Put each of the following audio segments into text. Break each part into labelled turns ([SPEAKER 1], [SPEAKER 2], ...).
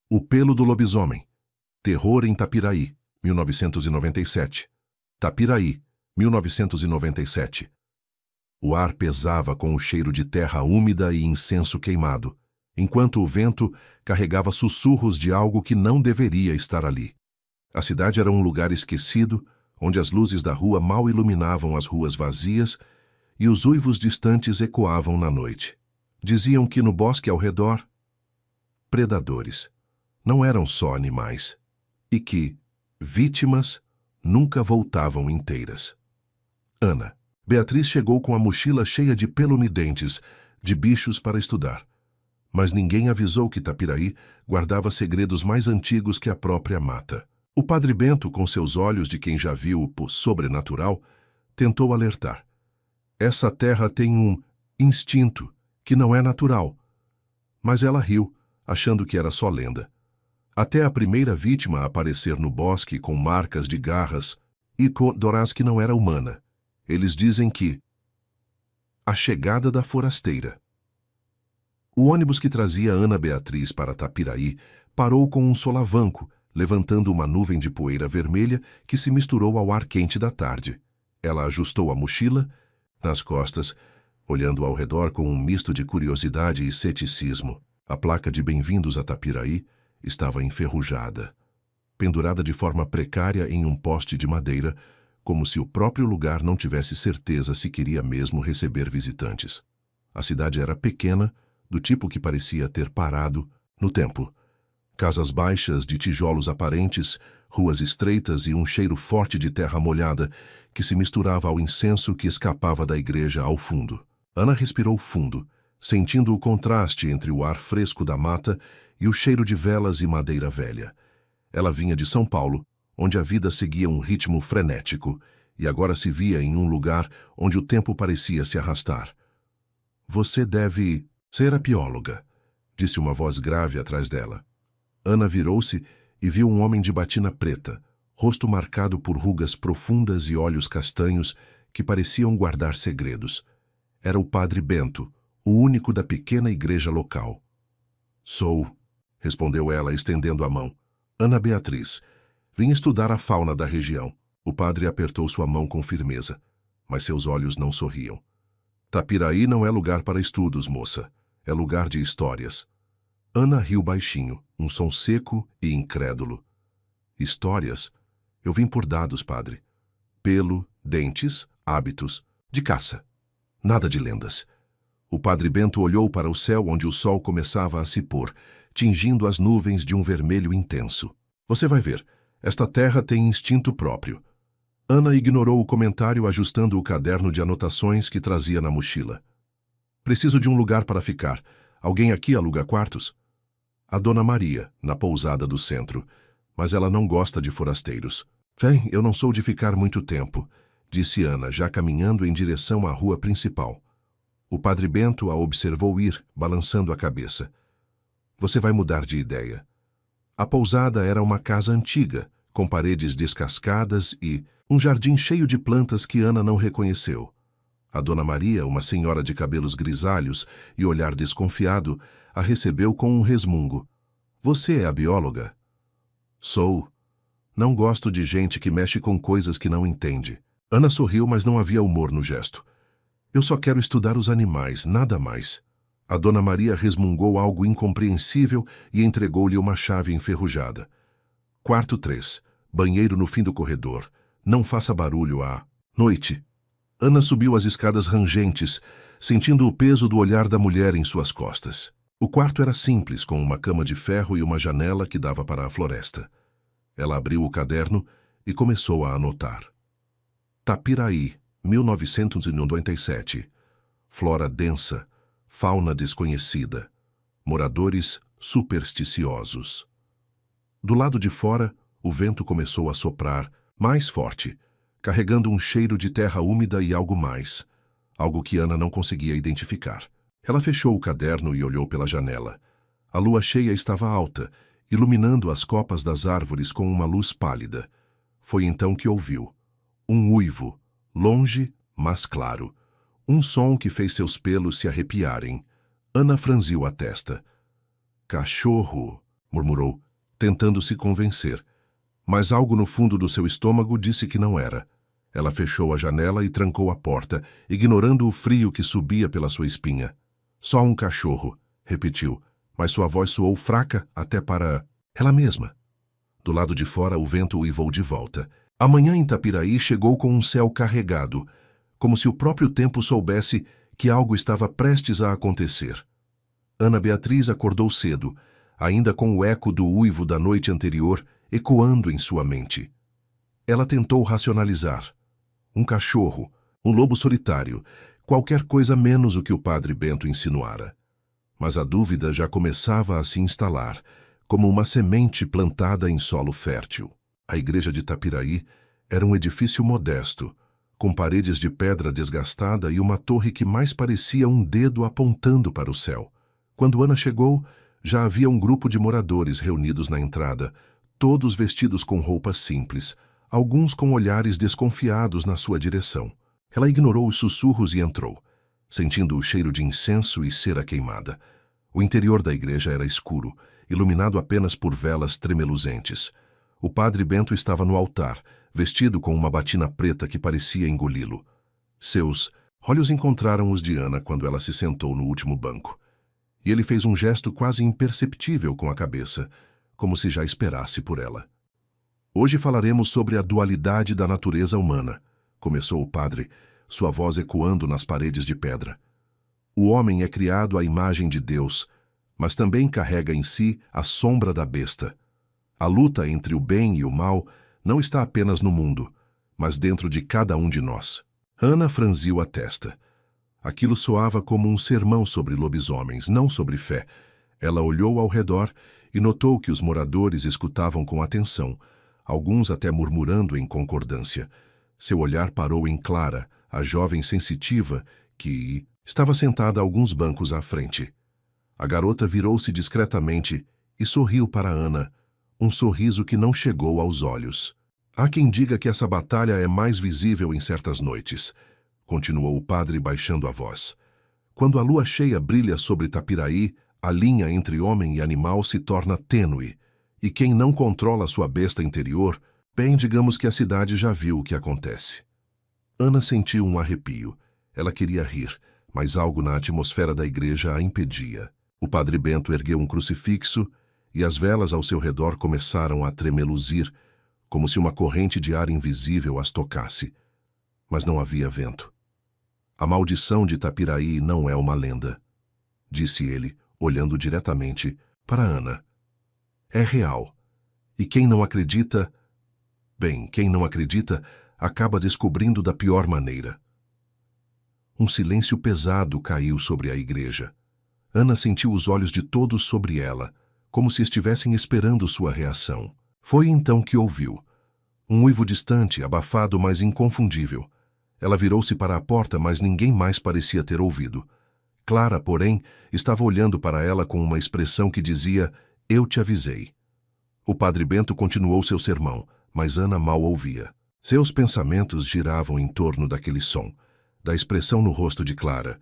[SPEAKER 1] O Pelo do Lobisomem. Terror em Tapiraí, 1997. Tapiraí, 1997. O ar pesava com o cheiro de terra úmida e incenso queimado, enquanto o vento carregava sussurros de algo que não deveria estar ali. A cidade era um lugar esquecido, onde as luzes da rua mal iluminavam as ruas vazias e os uivos distantes ecoavam na noite. Diziam que no bosque ao redor, predadores não eram só animais, e que vítimas nunca voltavam inteiras. Ana. Beatriz chegou com a mochila cheia de pelumidentes, de bichos para estudar. Mas ninguém avisou que Tapiraí guardava segredos mais antigos que a própria mata. O padre Bento, com seus olhos de quem já viu o sobrenatural, tentou alertar. Essa terra tem um instinto que não é natural. Mas ela riu, achando que era só lenda. Até a primeira vítima aparecer no bosque com marcas de garras e cordoras que não era humana. Eles dizem que a chegada da forasteira. O ônibus que trazia Ana Beatriz para Tapiraí parou com um solavanco, levantando uma nuvem de poeira vermelha que se misturou ao ar quente da tarde. Ela ajustou a mochila nas costas, olhando ao redor com um misto de curiosidade e ceticismo. A placa de Bem-vindos a Tapiraí estava enferrujada, pendurada de forma precária em um poste de madeira, como se o próprio lugar não tivesse certeza se queria mesmo receber visitantes. A cidade era pequena, do tipo que parecia ter parado no tempo. Casas baixas de tijolos aparentes, ruas estreitas e um cheiro forte de terra molhada que se misturava ao incenso que escapava da igreja ao fundo. Ana respirou fundo, sentindo o contraste entre o ar fresco da mata e o cheiro de velas e madeira velha. Ela vinha de São Paulo, onde a vida seguia um ritmo frenético, e agora se via em um lugar onde o tempo parecia se arrastar. Você deve ser a bióloga, disse uma voz grave atrás dela. Ana virou-se e viu um homem de batina preta, rosto marcado por rugas profundas e olhos castanhos que pareciam guardar segredos. Era o padre Bento, o único da pequena igreja local. Sou, respondeu ela, estendendo a mão. Ana Beatriz. Vim estudar a fauna da região. O padre apertou sua mão com firmeza, mas seus olhos não sorriam. Tapiraí não é lugar para estudos, moça. É lugar de histórias. Ana riu baixinho, um som seco e incrédulo. Histórias? Eu vim por dados, padre. Pelo, dentes, hábitos, de caça. Nada de lendas. O padre Bento olhou para o céu onde o sol começava a se pôr, tingindo as nuvens de um vermelho intenso. Você vai ver. Esta terra tem instinto próprio. Ana ignorou o comentário, ajustando o caderno de anotações que trazia na mochila. Preciso de um lugar para ficar. Alguém aqui aluga quartos? A dona Maria, na pousada do centro. Mas ela não gosta de forasteiros. Bem, eu não sou de ficar muito tempo, disse Ana, já caminhando em direção à rua principal. O padre Bento a observou ir, balançando a cabeça. Você vai mudar de ideia. A pousada era uma casa antiga, com paredes descascadas e um jardim cheio de plantas que Ana não reconheceu. A dona Maria, uma senhora de cabelos grisalhos e olhar desconfiado, a recebeu com um resmungo. Você é a bióloga? Sou. Não gosto de gente que mexe com coisas que não entende. Ana sorriu, mas não havia humor no gesto. Eu só quero estudar os animais, nada mais. A dona Maria resmungou algo incompreensível e entregou-lhe uma chave enferrujada. Quarto 3. Banheiro no fim do corredor. Não faça barulho à noite. Ana subiu as escadas rangentes, sentindo o peso do olhar da mulher em suas costas. O quarto era simples, com uma cama de ferro e uma janela que dava para a floresta. Ela abriu o caderno e começou a anotar. Tapiraí, 1997. Flora densa, fauna desconhecida, moradores supersticiosos. Do lado de fora, o vento começou a soprar, mais forte, carregando um cheiro de terra úmida e algo mais, algo que Ana não conseguia identificar. Ela fechou o caderno e olhou pela janela. A lua cheia estava alta, iluminando as copas das árvores com uma luz pálida. Foi então que ouviu. Um uivo, longe, mas claro. Um som que fez seus pelos se arrepiarem. Ana franziu a testa. Cachorro! murmurou, tentando se convencer. Mas algo no fundo do seu estômago disse que não era. Ela fechou a janela e trancou a porta, ignorando o frio que subia pela sua espinha. Só um cachorro, repetiu, mas sua voz soou fraca até para ela mesma. Do lado de fora, o vento uivou de volta. A manhã em Itapiraí chegou com um céu carregado, como se o próprio tempo soubesse que algo estava prestes a acontecer. Ana Beatriz acordou cedo, ainda com o eco do uivo da noite anterior ecoando em sua mente. Ela tentou racionalizar. Um cachorro, um lobo solitário, qualquer coisa menos o que o padre Bento insinuara. Mas a dúvida já começava a se instalar, como uma semente plantada em solo fértil. A igreja de Itapiraí era um edifício modesto, com paredes de pedra desgastada e uma torre que mais parecia um dedo apontando para o céu. Quando Ana chegou, já havia um grupo de moradores reunidos na entrada, todos vestidos com roupas simples, alguns com olhares desconfiados na sua direção. Ela ignorou os sussurros e entrou, sentindo o cheiro de incenso e cera queimada. O interior da igreja era escuro, iluminado apenas por velas tremeluzentes. O padre Bento estava no altar, vestido com uma batina preta que parecia engoli-lo. Seus olhos encontraram os de Ana quando ela se sentou no último banco. E ele fez um gesto quase imperceptível com a cabeça, como se já esperasse por ela. Hoje falaremos sobre a dualidade da natureza humana, começou o padre, sua voz ecoando nas paredes de pedra. O homem é criado à imagem de Deus, mas também carrega em si a sombra da besta. A luta entre o bem e o mal não está apenas no mundo, mas dentro de cada um de nós. Ana franziu a testa. Aquilo soava como um sermão sobre lobisomens, não sobre fé. Ela olhou ao redor e notou que os moradores escutavam com atenção, alguns até murmurando em concordância. Seu olhar parou em Clara, a jovem sensitiva, que estava sentada a alguns bancos à frente. A garota virou-se discretamente e sorriu para Ana, um sorriso que não chegou aos olhos. Há quem diga que essa batalha é mais visível em certas noites, continuou o padre baixando a voz. Quando a lua cheia brilha sobre Itapiraí, a linha entre homem e animal se torna tênue, e quem não controla sua besta interior, bem, digamos que a cidade já viu o que acontece. Ana sentiu um arrepio. Ela queria rir, mas algo na atmosfera da igreja a impedia. O padre Bento ergueu um crucifixo e as velas ao seu redor começaram a tremeluzir, como se uma corrente de ar invisível as tocasse. Mas não havia vento. A maldição de Itapiraí não é uma lenda, disse ele, olhando diretamente para Ana. É real. E quem não acredita... Bem, quem não acredita acaba descobrindo da pior maneira. Um silêncio pesado caiu sobre a igreja. Ana sentiu os olhos de todos sobre ela, como se estivessem esperando sua reação. Foi então que ouviu. Um uivo distante, abafado, mas inconfundível. Ela virou-se para a porta, mas ninguém mais parecia ter ouvido. Clara, porém, estava olhando para ela com uma expressão que dizia: "Eu te avisei." O padre Bento continuou seu sermão, mas Ana mal ouvia. Seus pensamentos giravam em torno daquele som, da expressão no rosto de Clara,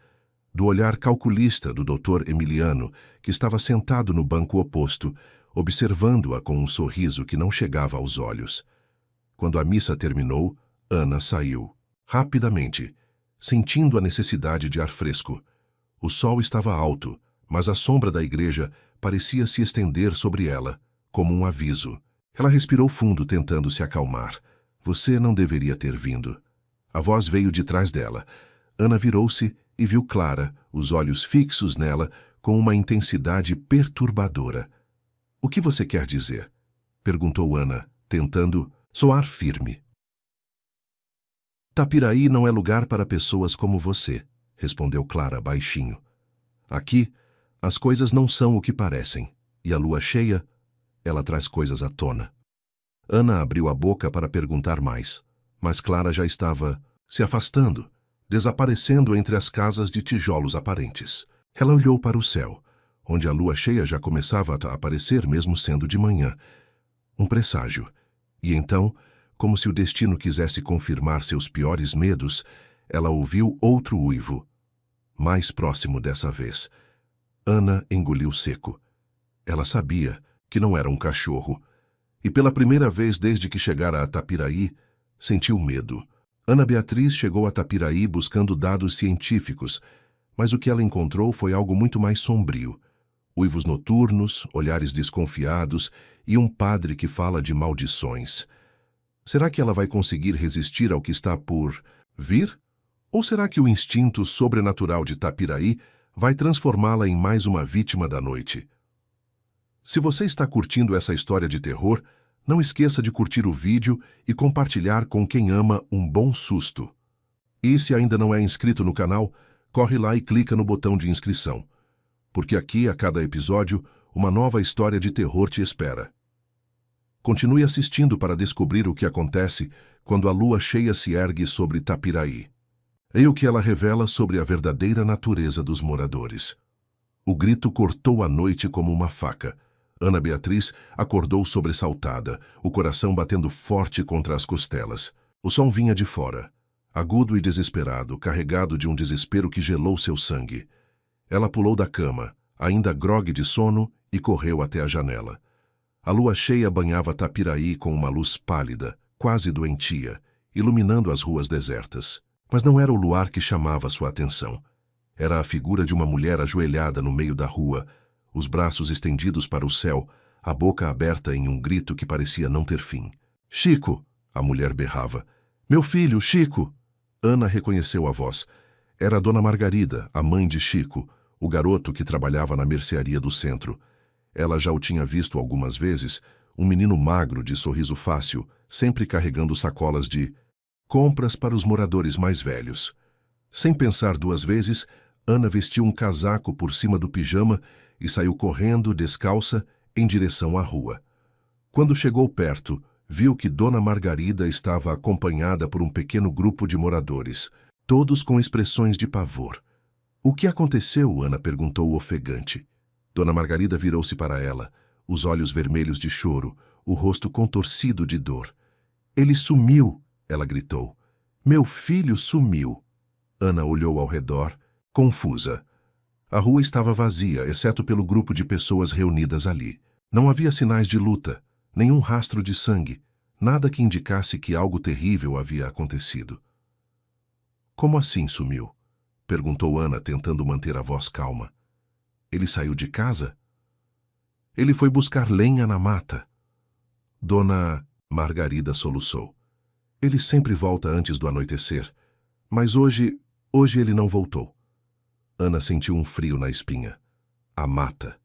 [SPEAKER 1] do olhar calculista do doutor Emiliano, que estava sentado no banco oposto, observando-a com um sorriso que não chegava aos olhos. Quando a missa terminou, Ana saiu, rapidamente, sentindo a necessidade de ar fresco. O sol estava alto, mas a sombra da igreja parecia se estender sobre ela, como um aviso. Ela respirou fundo, tentando se acalmar. Você não deveria ter vindo. A voz veio de trás dela. Ana virou-se e viu Clara, os olhos fixos nela, com uma intensidade perturbadora. O que você quer dizer? Perguntou Ana, tentando soar firme. Itapiraí não é lugar para pessoas como você, respondeu Clara baixinho. Aqui, as coisas não são o que parecem, e a lua cheia, ela traz coisas à tona. Ana abriu a boca para perguntar mais, mas Clara já estava se afastando, desaparecendo entre as casas de tijolos aparentes. Ela olhou para o céu, onde a lua cheia já começava a aparecer mesmo sendo de manhã. Um presságio. E então, como se o destino quisesse confirmar seus piores medos, ela ouviu outro uivo, mais próximo dessa vez. Ana engoliu seco. Ela sabia que não era um cachorro. E pela primeira vez desde que chegara a Tapiraí, sentiu medo. Ana Beatriz chegou a Tapiraí buscando dados científicos, mas o que ela encontrou foi algo muito mais sombrio. Uivos noturnos, olhares desconfiados e um padre que fala de maldições. Será que ela vai conseguir resistir ao que está por vir? Ou será que o instinto sobrenatural de Tapiraí vai transformá-la em mais uma vítima da noite? Se você está curtindo essa história de terror, não esqueça de curtir o vídeo e compartilhar com quem ama um bom susto. E se ainda não é inscrito no canal, corre lá e clica no botão de inscrição, porque aqui, a cada episódio, uma nova história de terror te espera. Continue assistindo para descobrir o que acontece quando a lua cheia se ergue sobre Tapiraí. Eis o que ela revela sobre a verdadeira natureza dos moradores. O grito cortou a noite como uma faca. Ana Beatriz acordou sobressaltada, o coração batendo forte contra as costelas. O som vinha de fora, agudo e desesperado, carregado de um desespero que gelou seu sangue. Ela pulou da cama, ainda grogue de sono, e correu até a janela. A lua cheia banhava Tapiraí com uma luz pálida, quase doentia, iluminando as ruas desertas. Mas não era o luar que chamava sua atenção. Era a figura de uma mulher ajoelhada no meio da rua, os braços estendidos para o céu, a boca aberta em um grito que parecia não ter fim. — Chico! A mulher berrava. — Meu filho, Chico! Ana reconheceu a voz. Era a Dona Margarida, a mãe de Chico, o garoto que trabalhava na mercearia do centro. Ela já o tinha visto algumas vezes, um menino magro de sorriso fácil, sempre carregando sacolas de compras para os moradores mais velhos. Sem pensar duas vezes, Ana vestiu um casaco por cima do pijama e saiu correndo, descalça, em direção à rua. Quando chegou perto, viu que Dona Margarida estava acompanhada por um pequeno grupo de moradores, todos com expressões de pavor. — O que aconteceu? Ana perguntou ofegante. Dona Margarida virou-se para ela, os olhos vermelhos de choro, o rosto contorcido de dor. — Ele sumiu! Ela gritou. — Meu filho sumiu! Ana olhou ao redor, confusa. A rua estava vazia, exceto pelo grupo de pessoas reunidas ali. Não havia sinais de luta, nenhum rastro de sangue, nada que indicasse que algo terrível havia acontecido. — Como assim sumiu? Perguntou Ana, tentando manter a voz calma. — Ele saiu de casa? — Ele foi buscar lenha na mata. Dona Margarida soluçou. — Ele sempre volta antes do anoitecer, mas hoje ele não voltou. Ana sentiu um frio na espinha. A mata.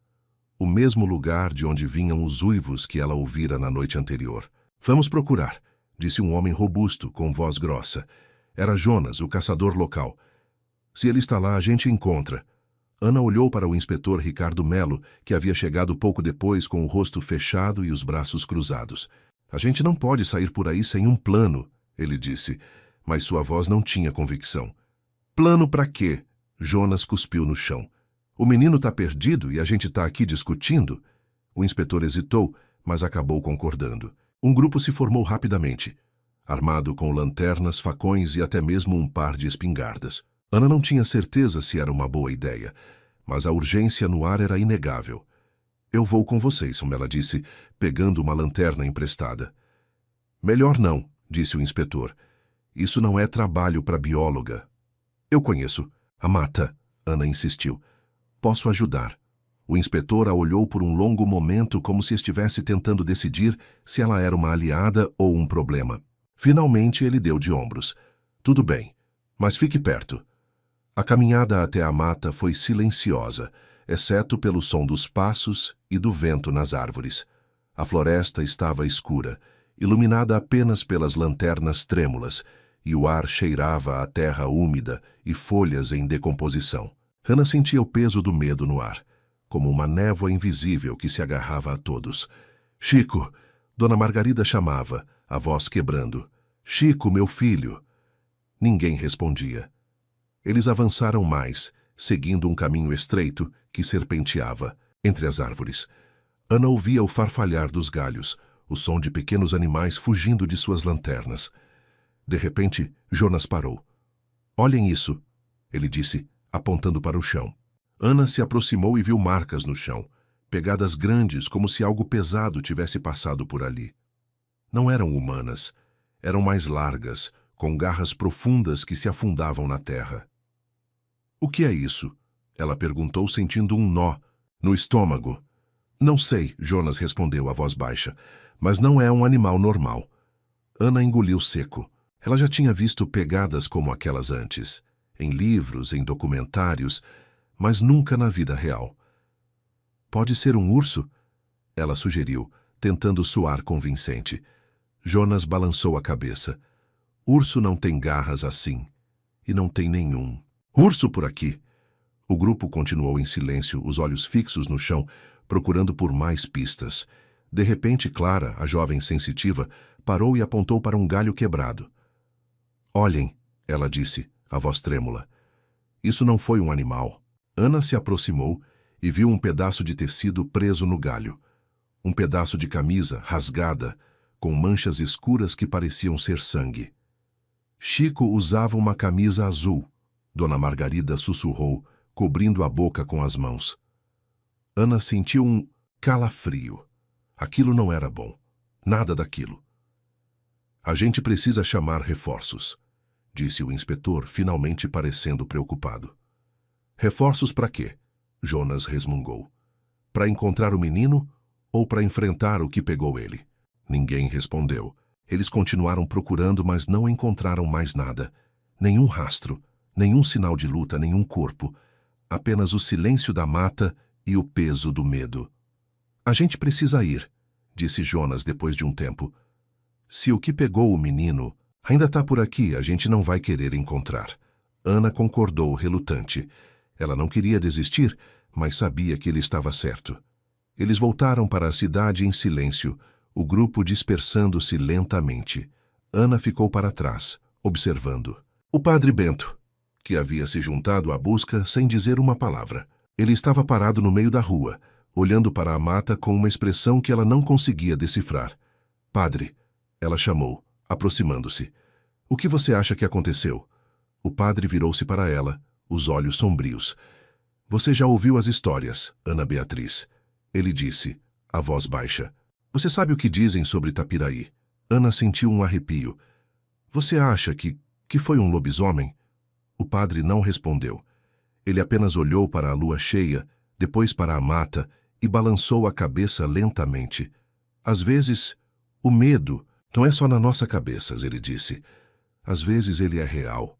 [SPEAKER 1] O mesmo lugar de onde vinham os uivos que ela ouvira na noite anterior. — Vamos procurar, disse um homem robusto, com voz grossa. Era Jonas, o caçador local. Se ele está lá, a gente encontra. Ana olhou para o inspetor Ricardo Melo, que havia chegado pouco depois com o rosto fechado e os braços cruzados. — A gente não pode sair por aí sem um plano, ele disse, mas sua voz não tinha convicção. — Plano para quê? Jonas cuspiu no chão. — O menino está perdido e a gente está aqui discutindo? O inspetor hesitou, mas acabou concordando. Um grupo se formou rapidamente, armado com lanternas, facões e até mesmo um par de espingardas. Ana não tinha certeza se era uma boa ideia, mas a urgência no ar era inegável. — Eu vou com vocês, ela disse, pegando uma lanterna emprestada. — Melhor não, disse o inspetor. Isso não é trabalho para bióloga. — Eu conheço. A mata, Ana insistiu. — Posso ajudar. O inspetor a olhou por um longo momento como se estivesse tentando decidir se ela era uma aliada ou um problema. Finalmente ele deu de ombros. — Tudo bem, mas fique perto. A caminhada até a mata foi silenciosa, exceto pelo som dos passos e do vento nas árvores. A floresta estava escura, iluminada apenas pelas lanternas trêmulas, e o ar cheirava a terra úmida e folhas em decomposição. Ana sentia o peso do medo no ar, como uma névoa invisível que se agarrava a todos. — Chico! Dona Margarida chamava, a voz quebrando. — Chico, meu filho! Ninguém respondia. Eles avançaram mais, seguindo um caminho estreito que serpenteava entre as árvores. Ana ouvia o farfalhar dos galhos, o som de pequenos animais fugindo de suas lanternas. De repente, Jonas parou. — Olhem isso, ele disse, apontando para o chão. Ana se aproximou e viu marcas no chão, Pegadas grandes, como se algo pesado tivesse passado por ali. Não eram humanas. Eram mais largas, com garras profundas que se afundavam na terra. "O que é isso?" ela perguntou, sentindo um nó no estômago. "Não sei", Jonas respondeu a voz baixa, "mas não é um animal normal." Ana engoliu seco. Ela já tinha visto pegadas como aquelas antes, em livros, em documentários, mas nunca na vida real. "Pode ser um urso?" ela sugeriu, tentando soar convincente. Jonas balançou a cabeça. "Urso não tem garras assim. E não tem nenhum. Urso por aqui!" O grupo continuou em silêncio, os olhos fixos no chão, procurando por mais pistas. De repente, Clara, a jovem sensitiva, parou e apontou para um galho quebrado. "Olhem", ela disse, a voz trêmula. Isso não foi um animal. Ana se aproximou e viu um pedaço de tecido preso no galho. Um pedaço de camisa, rasgada, com manchas escuras que pareciam ser sangue. "Chico usava uma camisa azul", Dona Margarida sussurrou, cobrindo a boca com as mãos. Ana sentiu um calafrio. Aquilo não era bom. Nada daquilo. "A gente precisa chamar reforços", disse o inspetor, finalmente parecendo preocupado. "Reforços para quê?" Jonas resmungou. "Para encontrar o menino ou para enfrentar o que pegou ele?" Ninguém respondeu. Eles continuaram procurando, mas não encontraram mais nada. Nenhum rastro, nenhum sinal de luta, nenhum corpo. Apenas o silêncio da mata e o peso do medo. "A gente precisa ir", disse Jonas depois de um tempo. "Se o que pegou o menino ainda está por aqui, a gente não vai querer encontrar." Ana concordou, relutante. Ela não queria desistir, mas sabia que ele estava certo. Eles voltaram para a cidade em silêncio, o grupo dispersando-se lentamente. Ana ficou para trás, observando. O padre Bento, que havia se juntado à busca sem dizer uma palavra. Ele estava parado no meio da rua, olhando para a mata com uma expressão que ela não conseguia decifrar. "Padre", ela chamou, aproximando-se. "O que você acha que aconteceu?" O padre virou-se para ela, os olhos sombrios. "Você já ouviu as histórias, Ana Beatriz?" Ele disse, a voz baixa. "Você sabe o que dizem sobre Tapiraí?" Ana sentiu um arrepio. "Você acha que foi um lobisomem?" O padre não respondeu. Ele apenas olhou para a lua cheia, depois para a mata e balançou a cabeça lentamente. "Às vezes, o medo não é só na nossa cabeça", ele disse. "Às vezes ele é real."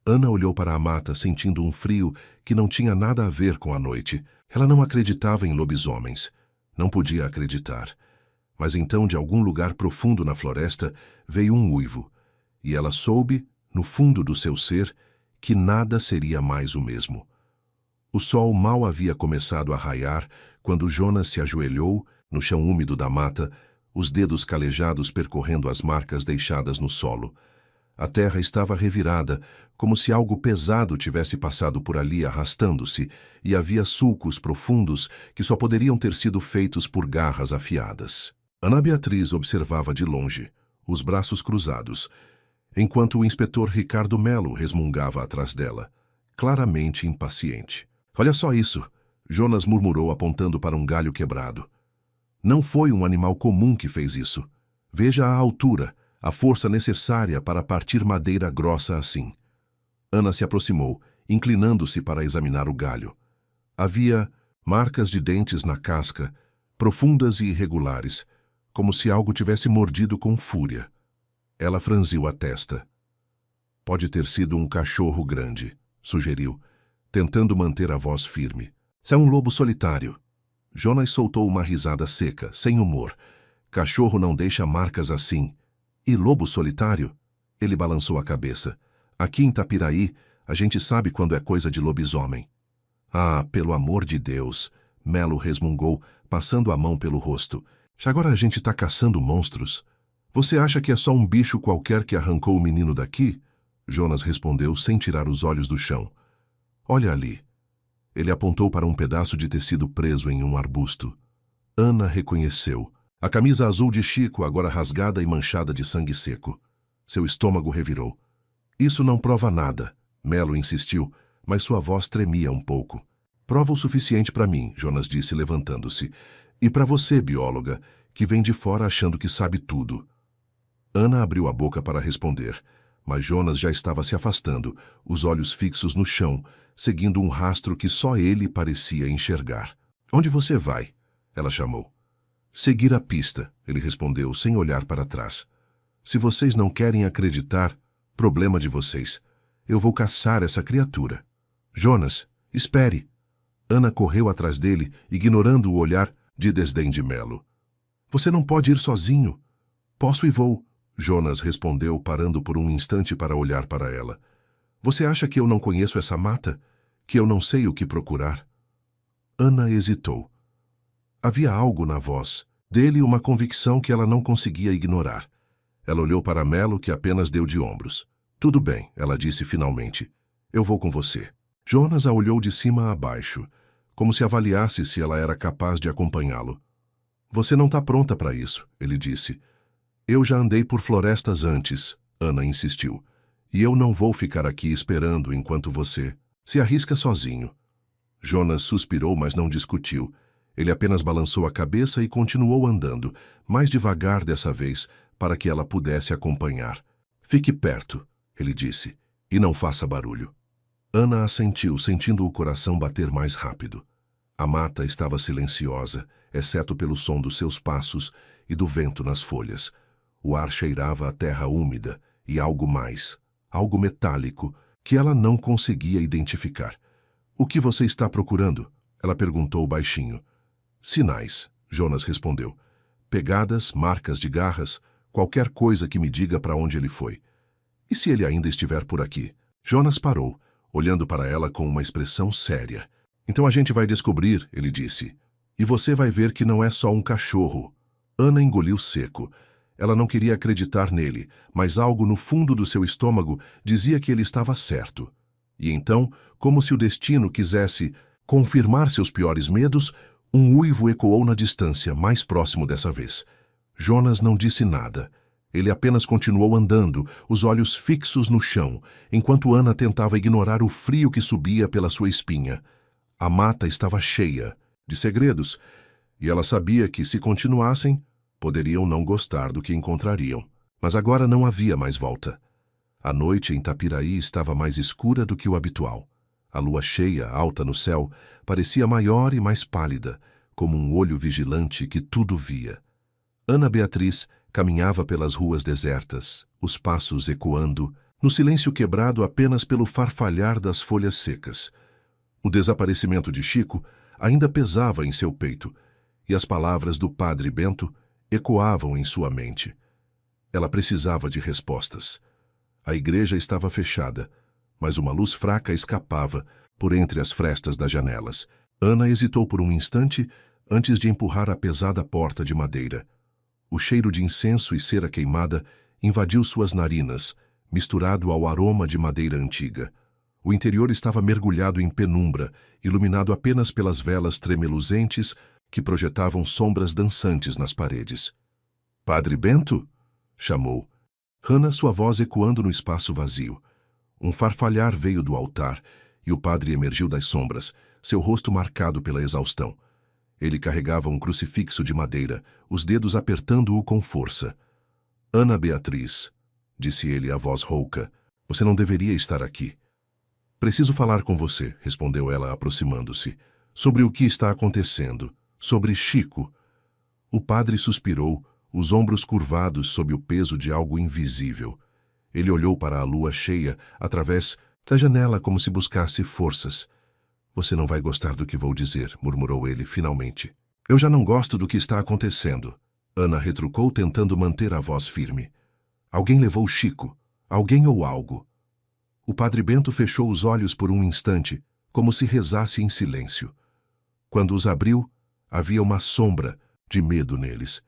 [SPEAKER 1] Ana olhou para a mata, sentindo um frio que não tinha nada a ver com a noite. Ela não acreditava em lobisomens. Não podia acreditar. Mas então, de algum lugar profundo na floresta, veio um uivo. E ela soube, no fundo do seu ser, que nada seria mais o mesmo. O sol mal havia começado a raiar quando Jonas se ajoelhou, no chão úmido da mata, os dedos calejados percorrendo as marcas deixadas no solo. A terra estava revirada, como se algo pesado tivesse passado por ali arrastando-se, e havia sulcos profundos que só poderiam ter sido feitos por garras afiadas. Ana Beatriz observava de longe, os braços cruzados, enquanto o inspetor Ricardo Melo resmungava atrás dela, claramente impaciente. "Olha só isso", Jonas murmurou apontando para um galho quebrado. "Não foi um animal comum que fez isso. Veja a altura, a força necessária para partir madeira grossa assim." Ana se aproximou, inclinando-se para examinar o galho. Havia marcas de dentes na casca, profundas e irregulares, como se algo tivesse mordido com fúria. Ela franziu a testa. "Pode ter sido um cachorro grande", sugeriu, tentando manter a voz firme. "É um lobo solitário." Jonas soltou uma risada seca, sem humor. "Cachorro não deixa marcas assim. E lobo solitário?" Ele balançou a cabeça. "Aqui em Tapiraí, a gente sabe quando é coisa de lobisomem." "Ah, pelo amor de Deus", Melo resmungou, passando a mão pelo rosto. "Já agora a gente está caçando monstros. Você acha que é só um bicho qualquer que arrancou o menino daqui?" Jonas respondeu sem tirar os olhos do chão. "Olha ali." Ele apontou para um pedaço de tecido preso em um arbusto. Ana reconheceu. A camisa azul de Chico, agora rasgada e manchada de sangue seco. Seu estômago revirou. "Isso não prova nada", Melo insistiu, mas sua voz tremia um pouco. Prova o suficiente para mim, Jonas disse, levantando-se. E para você, bióloga, que vem de fora achando que sabe tudo. Ana abriu a boca para responder, mas Jonas já estava se afastando, os olhos fixos no chão, seguindo um rastro que só ele parecia enxergar. Onde você vai? Ela chamou. Seguir a pista, ele respondeu, sem olhar para trás. Se vocês não querem acreditar, problema de vocês. Eu vou caçar essa criatura. Jonas, espere. Ana correu atrás dele, ignorando o olhar de desdém de Melo. Você não pode ir sozinho. Posso e vou, Jonas respondeu, parando por um instante para olhar para ela. Você acha que eu não conheço essa mata? Que eu não sei o que procurar? Ana hesitou. Havia algo na voz dele, uma convicção que ela não conseguia ignorar. Ela olhou para Melo, que apenas deu de ombros. Tudo bem, ela disse finalmente. Eu vou com você. Jonas a olhou de cima a baixo, como se avaliasse se ela era capaz de acompanhá-lo. Você não está pronta para isso, ele disse. Eu já andei por florestas antes, Ana insistiu. E eu não vou ficar aqui esperando enquanto você se arrisca sozinho. Jonas suspirou, mas não discutiu. Ele apenas balançou a cabeça e continuou andando, mais devagar dessa vez, para que ela pudesse acompanhar. Fique perto, ele disse, e não faça barulho. Ana assentiu, sentindo o coração bater mais rápido. A mata estava silenciosa, exceto pelo som dos seus passos e do vento nas folhas. O ar cheirava a terra úmida e algo mais, algo metálico, que ela não conseguia identificar. O que você está procurando? Ela perguntou baixinho. Sinais, Jonas respondeu. Pegadas, marcas de garras, qualquer coisa que me diga para onde ele foi. E se ele ainda estiver por aqui? Jonas parou, olhando para ela com uma expressão séria. Então a gente vai descobrir, ele disse. E você vai ver que não é só um cachorro. Ana engoliu seco. Ela não queria acreditar nele, mas algo no fundo do seu estômago dizia que ele estava certo. E então, como se o destino quisesse confirmar seus piores medos, um uivo ecoou na distância, mais próximo dessa vez. Jonas não disse nada. Ele apenas continuou andando, os olhos fixos no chão, enquanto Ana tentava ignorar o frio que subia pela sua espinha. A mata estava cheia de segredos, e ela sabia que, se continuassem, poderiam não gostar do que encontrariam. Mas agora não havia mais volta. A noite em Tapiraí estava mais escura do que o habitual. A lua cheia, alta no céu, parecia maior e mais pálida, como um olho vigilante que tudo via. Ana Beatriz caminhava pelas ruas desertas, os passos ecoando, no silêncio quebrado apenas pelo farfalhar das folhas secas. O desaparecimento de Chico ainda pesava em seu peito, e as palavras do padre Bento ecoavam em sua mente. Ela precisava de respostas. A igreja estava fechada, mas uma luz fraca escapava por entre as frestas das janelas. Ana hesitou por um instante antes de empurrar a pesada porta de madeira. O cheiro de incenso e cera queimada invadiu suas narinas, misturado ao aroma de madeira antiga. O interior estava mergulhado em penumbra, iluminado apenas pelas velas tremeluzentes que projetavam sombras dançantes nas paredes. Padre Bento? Chamou. Hannah, sua voz ecoando no espaço vazio. Um farfalhar veio do altar e o padre emergiu das sombras, seu rosto marcado pela exaustão. Ele carregava um crucifixo de madeira, os dedos apertando-o com força. Ana Beatriz, disse ele, a voz rouca, você não deveria estar aqui. Preciso falar com você, respondeu ela, aproximando-se. Sobre o que está acontecendo. Sobre Chico. O padre suspirou, os ombros curvados sob o peso de algo invisível. Ele olhou para a lua cheia através da janela como se buscasse forças. Você não vai gostar do que vou dizer, murmurou ele finalmente. Eu já não gosto do que está acontecendo. Ana retrucou, tentando manter a voz firme. Alguém levou Chico. Alguém ou algo. O padre Bento fechou os olhos por um instante, como se rezasse em silêncio. Quando os abriu, havia uma sombra de medo neles.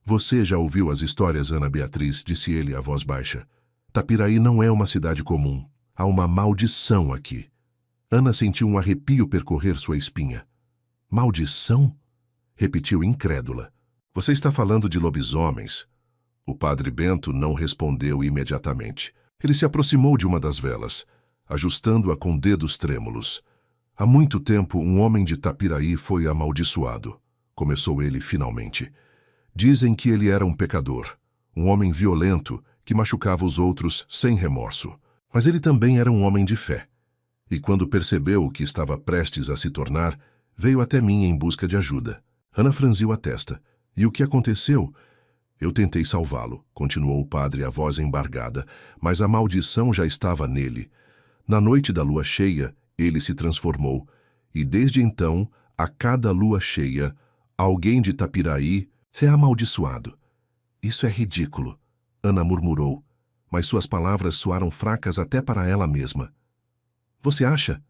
[SPEAKER 1] Você já ouviu as histórias, Ana Beatriz, disse ele, a voz baixa. Tapiraí não é uma cidade comum. Há uma maldição aqui. Ana sentiu um arrepio percorrer sua espinha. Maldição? Repetiu incrédula. Você está falando de lobisomens? O padre Bento não respondeu imediatamente. Ele se aproximou de uma das velas, ajustando-a com dedos trêmulos. Há muito tempo, um homem de Tapiraí foi amaldiçoado. Começou ele finalmente. Dizem que ele era um pecador, um homem violento que machucava os outros sem remorso. Mas ele também era um homem de fé. E quando percebeu o que estava prestes a se tornar, veio até mim em busca de ajuda. Ana franziu a testa. E o que aconteceu? Eu tentei salvá-lo, continuou o padre, a voz embargada, mas a maldição já estava nele. Na noite da lua cheia, ele se transformou, e desde então, a cada lua cheia, alguém de Tapiraí é amaldiçoado. Isso é ridículo, Ana murmurou, mas suas palavras soaram fracas até para ela mesma. Você acha?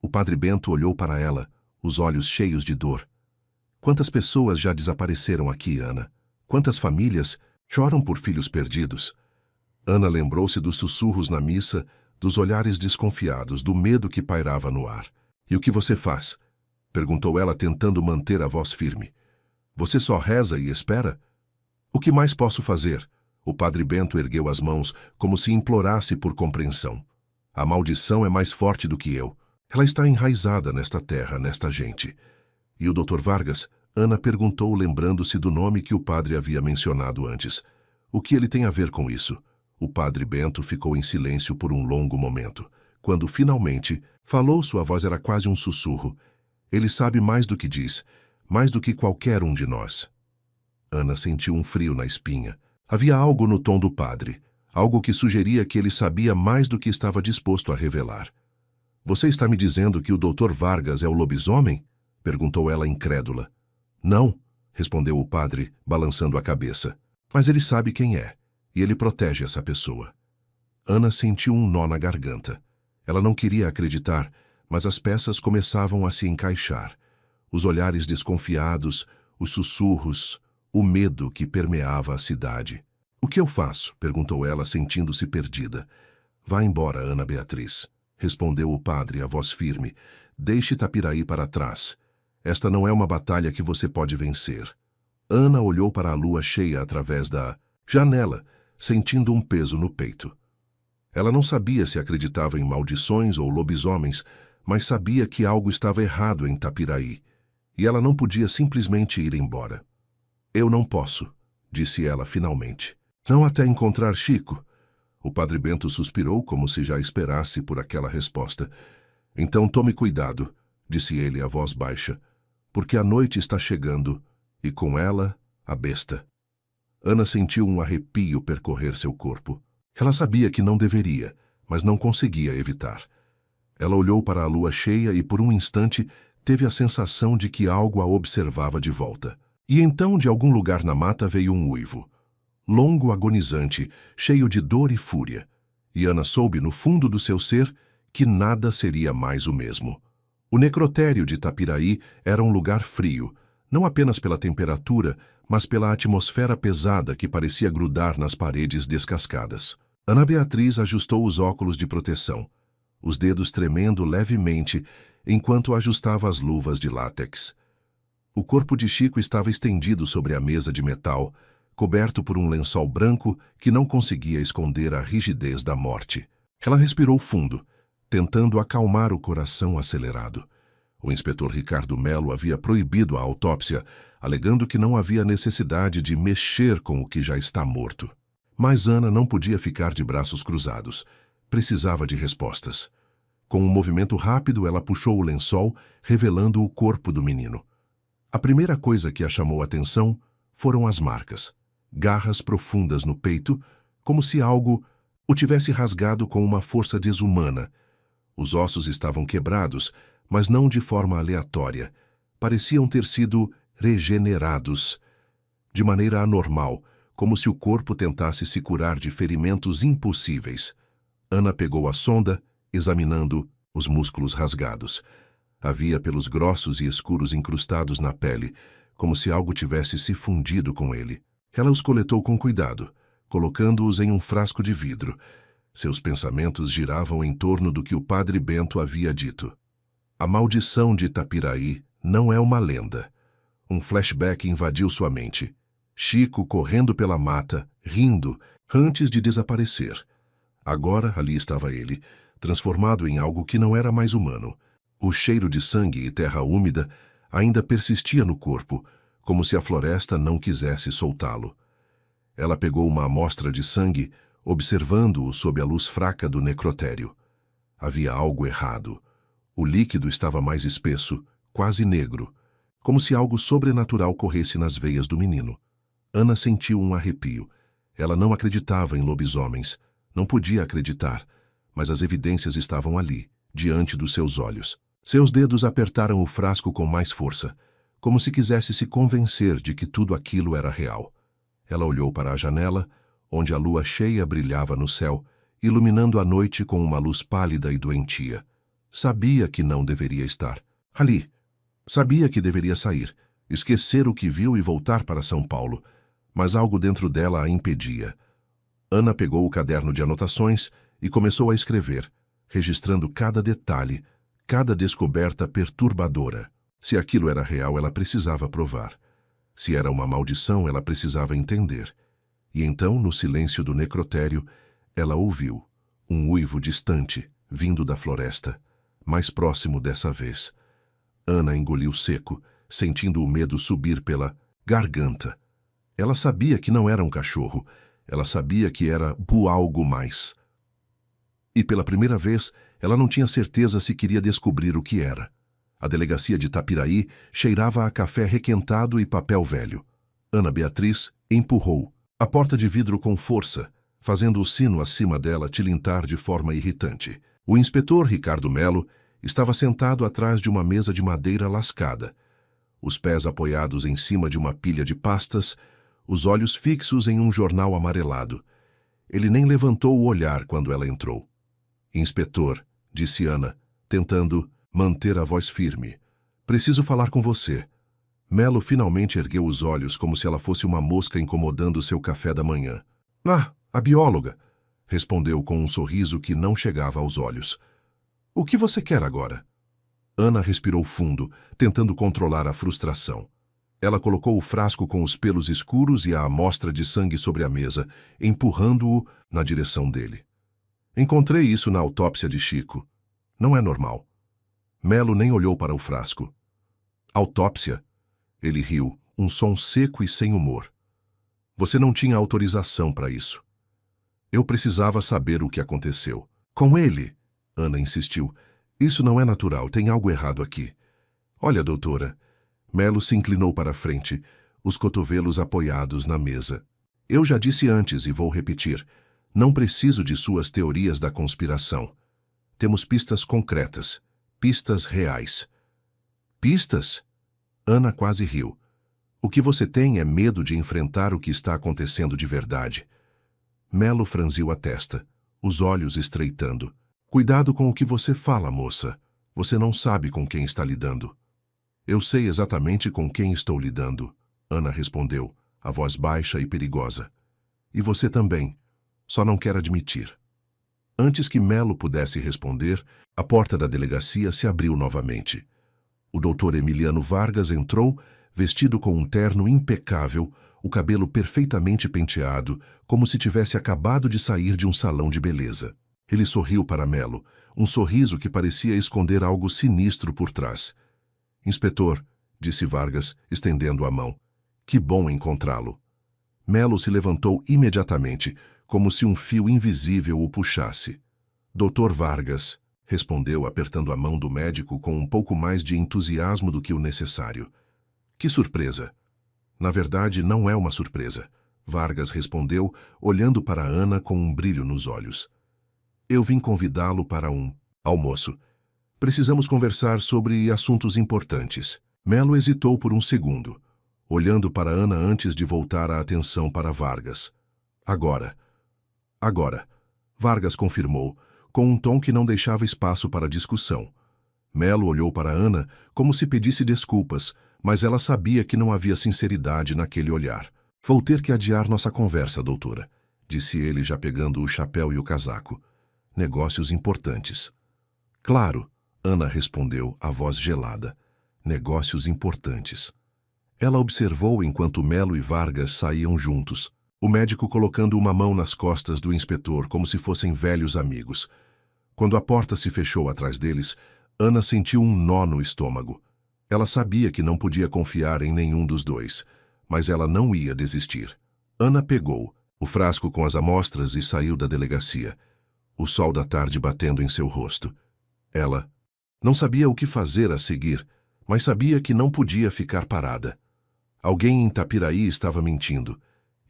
[SPEAKER 1] O padre Bento olhou para ela, os olhos cheios de dor. Quantas pessoas já desapareceram aqui, Ana? Quantas famílias choram por filhos perdidos? Ana lembrou-se dos sussurros na missa, dos olhares desconfiados, do medo que pairava no ar. E o que você faz? Perguntou ela, tentando manter a voz firme. Você só reza e espera? O que mais posso fazer? O padre Bento ergueu as mãos, como se implorasse por compreensão. A maldição é mais forte do que eu. Ela está enraizada nesta terra, nesta gente. E o Dr. Vargas? Ana perguntou, lembrando-se do nome que o padre havia mencionado antes. O que ele tem a ver com isso? O padre Bento ficou em silêncio por um longo momento. Quando finalmente falou, sua voz era quase um sussurro. Ele sabe mais do que diz, mais do que qualquer um de nós. Ana sentiu um frio na espinha. Havia algo no tom do padre, algo que sugeria que ele sabia mais do que estava disposto a revelar. Você está me dizendo que o Dr. Vargas é o lobisomem? Perguntou ela incrédula. Não, respondeu o padre, balançando a cabeça. Mas ele sabe quem é, e ele protege essa pessoa. Ana sentiu um nó na garganta. Ela não queria acreditar, mas as peças começavam a se encaixar. Os olhares desconfiados, os sussurros, o medo que permeava a cidade. O que eu faço? Perguntou ela, sentindo-se perdida. Vá embora, Ana Beatriz, respondeu o padre, a voz firme. Deixe Tapiraí para trás. Esta não é uma batalha que você pode vencer. Ana olhou para a lua cheia através da janela, sentindo um peso no peito. Ela não sabia se acreditava em maldições ou lobisomens, mas sabia que algo estava errado em Tapiraí, e ela não podia simplesmente ir embora. Eu não posso, disse ela finalmente. Não até encontrar Chico. O padre Bento suspirou como se já esperasse por aquela resposta. Então tome cuidado, disse ele, a voz baixa, porque a noite está chegando, e com ela, a besta. Ana sentiu um arrepio percorrer seu corpo. Ela sabia que não deveria, mas não conseguia evitar. Ela olhou para a lua cheia e por um instante teve a sensação de que algo a observava de volta. E então, de algum lugar na mata, veio um uivo. Longo, agonizante, cheio de dor e fúria. E Ana soube, no fundo do seu ser, que nada seria mais o mesmo. O necrotério de Tapiraí era um lugar frio, não apenas pela temperatura, mas pela atmosfera pesada que parecia grudar nas paredes descascadas. Ana Beatriz ajustou os óculos de proteção, os dedos tremendo levemente enquanto ajustava as luvas de látex. O corpo de Chico estava estendido sobre a mesa de metal, coberto por um lençol branco que não conseguia esconder a rigidez da morte. Ela respirou fundo, tentando acalmar o coração acelerado. O inspetor Ricardo Melo havia proibido a autópsia, alegando que não havia necessidade de mexer com o que já está morto. Mas Ana não podia ficar de braços cruzados. Precisava de respostas. Com um movimento rápido, ela puxou o lençol, revelando o corpo do menino. A primeira coisa que a chamou a atenção foram as marcas. Garras profundas no peito, como se algo o tivesse rasgado com uma força desumana. Os ossos estavam quebrados, mas não de forma aleatória. Pareciam ter sido regenerados, de maneira anormal, como se o corpo tentasse se curar de ferimentos impossíveis. Ana pegou a sonda, examinando os músculos rasgados. Havia pelos grossos e escuros incrustados na pele, como se algo tivesse se fundido com ele. Ela os coletou com cuidado, colocando-os em um frasco de vidro. Seus pensamentos giravam em torno do que o padre Bento havia dito. A maldição de Tapiraí não é uma lenda. Um flashback invadiu sua mente. Chico correndo pela mata, rindo, antes de desaparecer. Agora ali estava ele, transformado em algo que não era mais humano. O cheiro de sangue e terra úmida ainda persistia no corpo, como se a floresta não quisesse soltá-lo. Ela pegou uma amostra de sangue, observando-o sob a luz fraca do necrotério. Havia algo errado. O líquido estava mais espesso, quase negro, como se algo sobrenatural corresse nas veias do menino. Ana sentiu um arrepio. Ela não acreditava em lobisomens. Não podia acreditar, mas as evidências estavam ali, diante dos seus olhos. Seus dedos apertaram o frasco com mais força, como se quisesse se convencer de que tudo aquilo era real. Ela olhou para a janela, onde a lua cheia brilhava no céu, iluminando a noite com uma luz pálida e doentia. Sabia que não deveria estar ali. Sabia que deveria sair, esquecer o que viu e voltar para São Paulo, mas algo dentro dela a impedia. Ana pegou o caderno de anotações e começou a escrever, registrando cada detalhe, cada descoberta perturbadora. Se aquilo era real, ela precisava provar. Se era uma maldição, ela precisava entender. E então, no silêncio do necrotério, ela ouviu um uivo distante, vindo da floresta, mais próximo dessa vez. Ana engoliu seco, sentindo o medo subir pela garganta. Ela sabia que não era um cachorro. Ela sabia que era algo mais. E pela primeira vez, ela não tinha certeza se queria descobrir o que era. A delegacia de Tapiraí cheirava a café requentado e papel velho. Ana Beatriz empurrou a porta de vidro com força, fazendo o sino acima dela tilintar de forma irritante. O inspetor Ricardo Melo estava sentado atrás de uma mesa de madeira lascada, os pés apoiados em cima de uma pilha de pastas, os olhos fixos em um jornal amarelado. Ele nem levantou o olhar quando ela entrou. Inspetor, disse Ana, tentando manter a voz firme. Preciso falar com você. Melo finalmente ergueu os olhos como se ela fosse uma mosca incomodando seu café da manhã. Ah, a bióloga, respondeu com um sorriso que não chegava aos olhos. O que você quer agora? Ana respirou fundo, tentando controlar a frustração. Ela colocou o frasco com os pelos escuros e a amostra de sangue sobre a mesa, empurrando-o na direção dele. Encontrei isso na autópsia de Chico. Não é normal. Melo nem olhou para o frasco. Autópsia? Ele riu, um som seco e sem humor. Você não tinha autorização para isso. Eu precisava saber o que aconteceu. Com ele? Ana insistiu. Isso não é natural, tem algo errado aqui. Olha, doutora. Melo se inclinou para a frente, os cotovelos apoiados na mesa. Eu já disse antes e vou repetir. Não preciso de suas teorias da conspiração. Temos pistas concretas, pistas reais. Pistas? Ana quase riu. O que você tem é medo de enfrentar o que está acontecendo de verdade. Melo franziu a testa, os olhos estreitando. Cuidado com o que você fala, moça. Você não sabe com quem está lidando. Eu sei exatamente com quem estou lidando, Ana respondeu, a voz baixa e perigosa. E você também, só não quer admitir. Antes que Melo pudesse responder, a porta da delegacia se abriu novamente. O doutor Emiliano Vargas entrou, vestido com um terno impecável, o cabelo perfeitamente penteado, como se tivesse acabado de sair de um salão de beleza. Ele sorriu para Melo, um sorriso que parecia esconder algo sinistro por trás. Inspetor, disse Vargas, estendendo a mão. Que bom encontrá-lo. Melo se levantou imediatamente, como se um fio invisível o puxasse. Doutor Vargas, respondeu apertando a mão do médico com um pouco mais de entusiasmo do que o necessário. Que surpresa! Na verdade, não é uma surpresa, Vargas respondeu, olhando para Ana com um brilho nos olhos. Eu vim convidá-lo para um almoço. Precisamos conversar sobre assuntos importantes. Melo hesitou por um segundo, olhando para Ana antes de voltar a atenção para Vargas. Agora. Agora. Vargas confirmou, com um tom que não deixava espaço para discussão. Melo olhou para Ana como se pedisse desculpas, mas ela sabia que não havia sinceridade naquele olhar. Vou ter que adiar nossa conversa, doutora, disse ele já pegando o chapéu e o casaco. Negócios importantes. Claro, Ana respondeu, a voz gelada. Negócios importantes. Ela observou enquanto Melo e Vargas saíam juntos, o médico colocando uma mão nas costas do inspetor como se fossem velhos amigos. Quando a porta se fechou atrás deles, Ana sentiu um nó no estômago. Ela sabia que não podia confiar em nenhum dos dois, mas ela não ia desistir. Ana pegou o frasco com as amostras e saiu da delegacia, o sol da tarde batendo em seu rosto. Ela não sabia o que fazer a seguir, mas sabia que não podia ficar parada. Alguém em Itapiraí estava mentindo,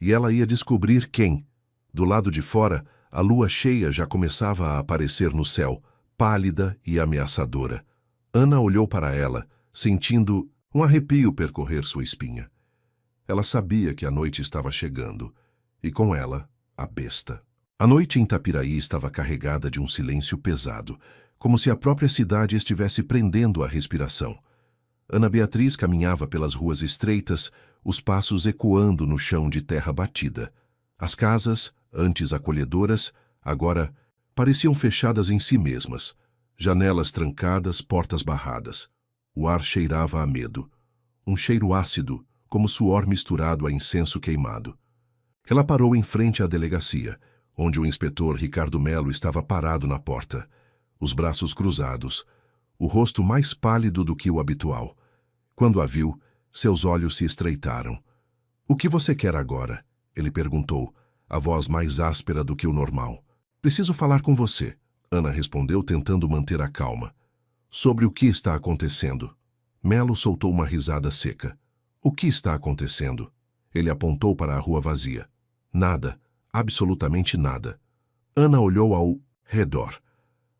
[SPEAKER 1] e ela ia descobrir quem. Do lado de fora, a lua cheia já começava a aparecer no céu, pálida e ameaçadora. Ana olhou para ela, sentindo um arrepio percorrer sua espinha. Ela sabia que a noite estava chegando, e com ela, a besta. A noite em Itapiraí estava carregada de um silêncio pesado, como se a própria cidade estivesse prendendo a respiração. Ana Beatriz caminhava pelas ruas estreitas, os passos ecoando no chão de terra batida. As casas, antes acolhedoras, agora pareciam fechadas em si mesmas. Janelas trancadas, portas barradas. O ar cheirava a medo. Um cheiro ácido, como suor misturado a incenso queimado. Ela parou em frente à delegacia, onde o inspetor Ricardo Melo estava parado na porta, os braços cruzados, o rosto mais pálido do que o habitual. Quando a viu, seus olhos se estreitaram. — O que você quer agora? Ele perguntou, a voz mais áspera do que o normal. — Preciso falar com você, Ana respondeu, tentando manter a calma. — Sobre o que está acontecendo? Melo soltou uma risada seca. — O que está acontecendo? Ele apontou para a rua vazia. — Nada, absolutamente nada. Ana olhou ao redor.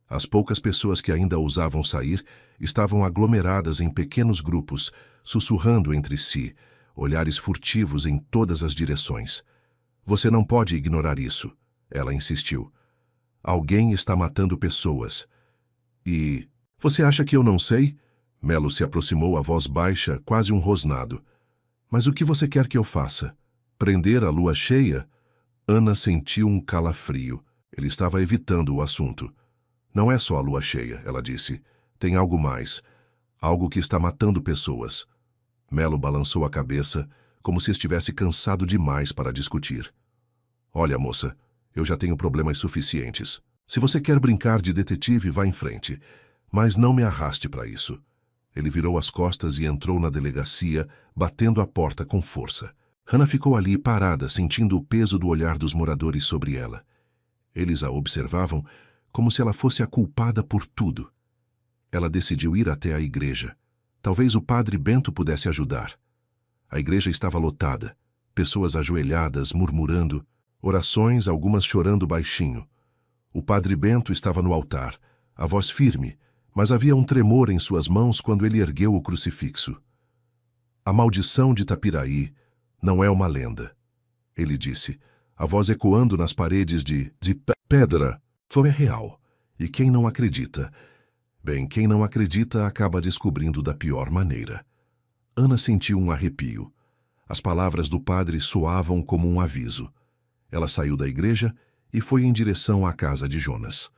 [SPEAKER 1] As poucas pessoas que ainda ousavam sair estavam aglomeradas em pequenos grupos, sussurrando entre si, olhares furtivos em todas as direções. — Você não pode ignorar isso, ela insistiu. Alguém está matando pessoas. E... Você acha que eu não sei? Melo se aproximou, a voz baixa, quase um rosnado. Mas o que você quer que eu faça? Prender a lua cheia? Ana sentiu um calafrio. Ele estava evitando o assunto. Não é só a lua cheia, ela disse. Tem algo mais. Algo que está matando pessoas. Melo balançou a cabeça, como se estivesse cansado demais para discutir. Olha, moça, eu já tenho problemas suficientes. Se você quer brincar de detetive, vá em frente. Mas não me arraste para isso. Ele virou as costas e entrou na delegacia, batendo a porta com força. Ana ficou ali parada, sentindo o peso do olhar dos moradores sobre ela. Eles a observavam como se ela fosse a culpada por tudo. Ela decidiu ir até a igreja. Talvez o padre Bento pudesse ajudar. A igreja estava lotada, pessoas ajoelhadas, murmurando, orações, algumas chorando baixinho. O padre Bento estava no altar, a voz firme, mas havia um tremor em suas mãos quando ele ergueu o crucifixo. A maldição de Itapiraí não é uma lenda, ele disse, a voz ecoando nas paredes de pedra. Foi real. E quem não acredita? Bem, quem não acredita acaba descobrindo da pior maneira. Ana sentiu um arrepio. As palavras do padre soavam como um aviso. Ela saiu da igreja e foi em direção à casa de Jonas.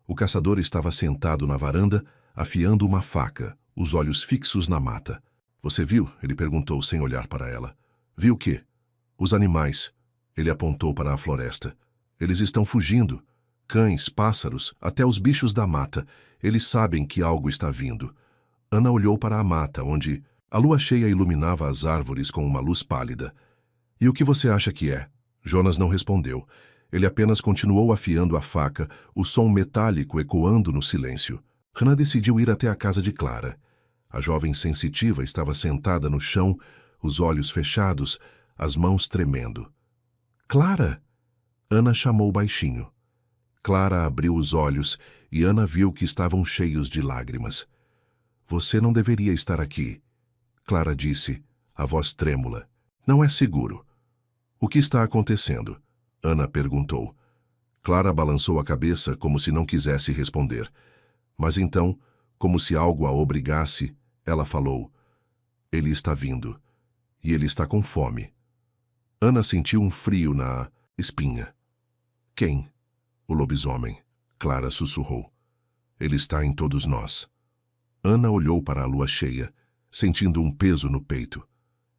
[SPEAKER 1] O caçador estava sentado na varanda, afiando uma faca, os olhos fixos na mata. — Você viu? Ele perguntou sem olhar para ela. — Viu o quê? — Os animais. Ele apontou para a floresta. — Eles estão fugindo. Cães, pássaros, até os bichos da mata. Eles sabem que algo está vindo. Ana olhou para a mata, onde a lua cheia iluminava as árvores com uma luz pálida. — E o que você acha que é? Jonas não respondeu. Ele apenas continuou afiando a faca, o som metálico ecoando no silêncio. Ana decidiu ir até a casa de Clara. A jovem sensitiva estava sentada no chão, os olhos fechados, as mãos tremendo. — Clara! Ana chamou baixinho. Clara abriu os olhos e Ana viu que estavam cheios de lágrimas. — Você não deveria estar aqui, Clara disse, a voz trêmula. — Não é seguro. — O que está acontecendo? Ana perguntou. Clara balançou a cabeça como se não quisesse responder. Mas então, como se algo a obrigasse, ela falou. — Ele está vindo. E ele está com fome. Ana sentiu um frio na espinha. — Quem? O lobisomem, Clara sussurrou. Ele está em todos nós. Ana olhou para a lua cheia, sentindo um peso no peito.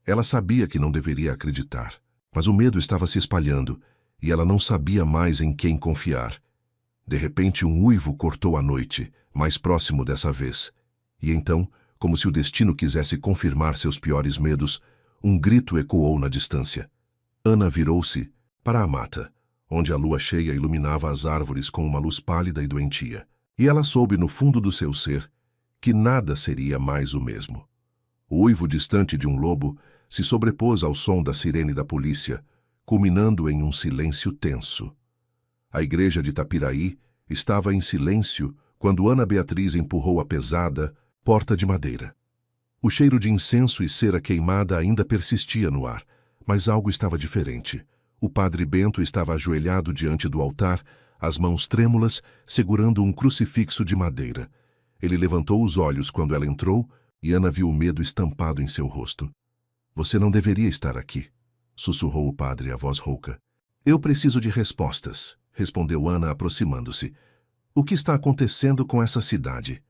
[SPEAKER 1] Ela sabia que não deveria acreditar, mas o medo estava se espalhando e ela não sabia mais em quem confiar. De repente, um uivo cortou a noite, mais próximo dessa vez. E então, como se o destino quisesse confirmar seus piores medos, um grito ecoou na distância. Ana virou-se para a mata, onde a lua cheia iluminava as árvores com uma luz pálida e doentia. E ela soube no fundo do seu ser que nada seria mais o mesmo. O uivo distante de um lobo se sobrepôs ao som da sirene da polícia, culminando em um silêncio tenso. A igreja de Tapiraí estava em silêncio quando Ana Beatriz empurrou a pesada porta de madeira. O cheiro de incenso e cera queimada ainda persistia no ar, mas algo estava diferente. O padre Bento estava ajoelhado diante do altar, as mãos trêmulas, segurando um crucifixo de madeira. Ele levantou os olhos quando ela entrou e Ana viu o medo estampado em seu rosto. "Você não deveria estar aqui", sussurrou o padre, a voz rouca. "Eu preciso de respostas", respondeu Ana, aproximando-se. "O que está acontecendo com essa cidade?"